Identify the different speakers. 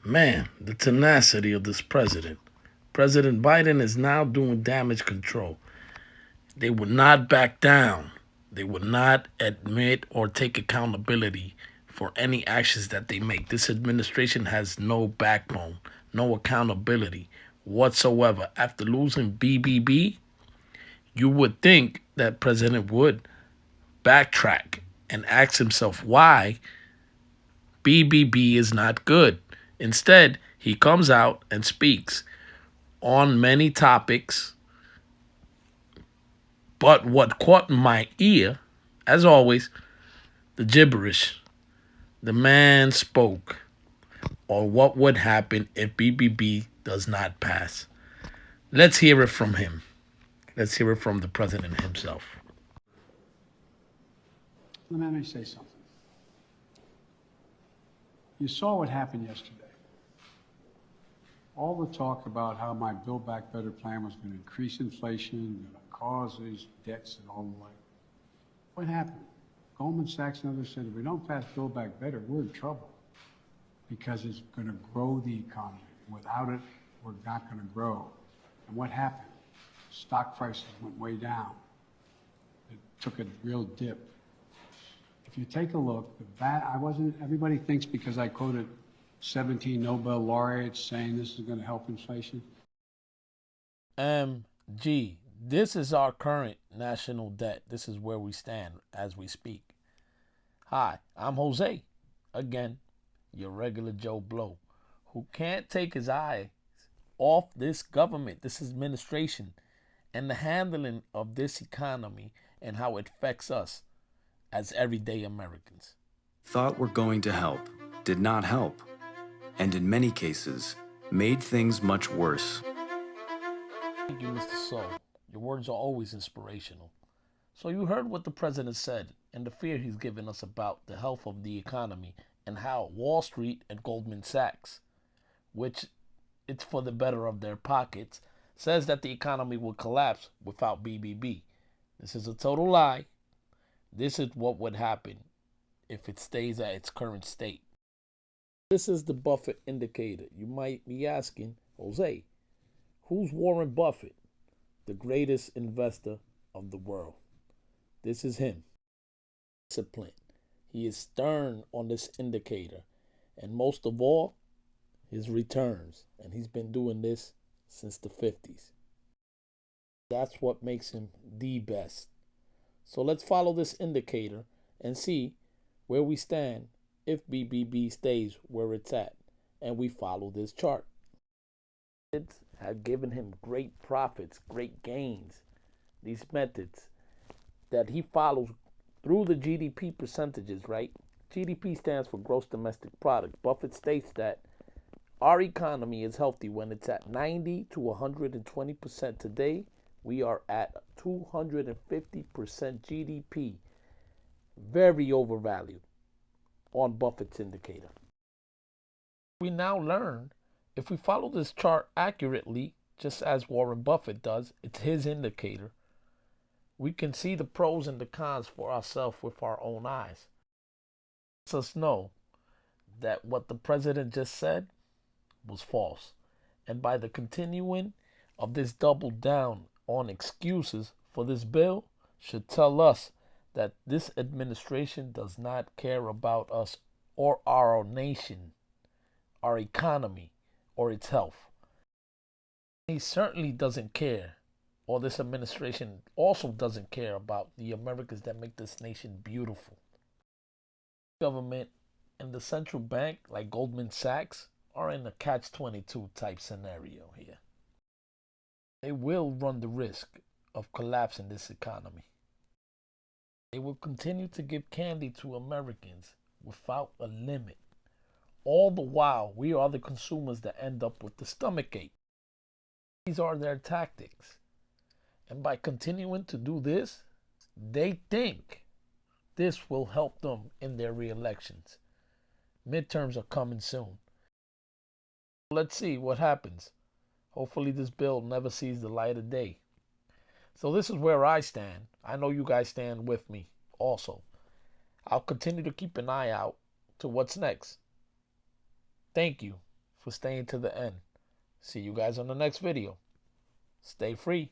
Speaker 1: Man, the tenacity of this president. President Biden is now doing damage control. They would not back down. They would not admit or take accountability for any actions that they make. This administration has no backbone, no accountability whatsoever. After losing BBB, you would think that President would backtrack and ask himself why BBB is not good. Instead, he comes out and speaks on many topics. But what caught my ear, as always, the gibberish. The man spoke on what would happen if BBB does not pass. Let's hear it from him. Let's hear it from the president himself.
Speaker 2: Let me say something. You saw what happened yesterday. All the talk about how my Build Back Better plan was going to increase inflation, cause these debts and all the like. What happened? Goldman Sachs and others said, if we don't pass Build Back Better, we're in trouble because it's going to grow the economy. Without it, we're not going to grow. And what happened? Stock prices went way down. It took a real dip. If you take a look, everybody thinks because I quoted 17 Nobel laureates saying this is going to help inflation.
Speaker 1: MG, this is our current national debt. This is where we stand as we speak. Hi, I'm Jose. Again, your regular Joe Blow, who can't take his eyes off this government, this administration, and the handling of this economy and how it affects us as everyday Americans.
Speaker 3: Thought were going to help, did not help, and in many cases, made things much worse.
Speaker 1: Thank you, Mr. Soul. Your words are always inspirational. So you heard what the president said and the fear he's given us about the health of the economy and how Wall Street and Goldman Sachs, which it's for the better of their pockets, says that the economy will collapse without BBB. This is a total lie. This is what would happen if it stays at its current state. This is the Buffett indicator. You might be asking, Jose, who's Warren Buffett? The greatest investor of the world. This is him. Discipline. He is stern on this indicator. And most of all, his returns. And he's been doing this since the 50s. That's what makes him the best. So let's follow this indicator and see where we stand if BBB stays where it's at and we follow this chart. It have given him great profits, great gains. These methods that he follows through the GDP percentages, right? GDP stands for gross domestic product. Buffett states that our economy is healthy when it's at 90 to 120%. Today, we are at 250% GDP. Very overvalued on Buffett's indicator. We now learn if we follow this chart accurately, just as Warren Buffett does, it's his indicator, we can see the pros and the cons for ourselves with our own eyes. It lets us know that what the president just said was false. And by the continuing of this double down on excuses for this bill should tell us that this administration does not care about us or our nation, our economy, or its health. He certainly doesn't care, or this administration also doesn't care about the Americans that make this nation beautiful. Government and the central bank, like Goldman Sachs, are in a catch-22 type scenario here. They will run the risk of collapsing this economy. They will continue to give candy to Americans without a limit. All the while, we are the consumers that end up with the stomach ache. These are their tactics. And by continuing to do this, they think this will help them in their re-elections. Midterms are coming soon. Let's see what happens. Hopefully this bill never sees the light of day. So this is where I stand. I know you guys stand with me also. I'll continue to keep an eye out to what's next. Thank you for for staying to the end. See you guys on the next video. Stay free.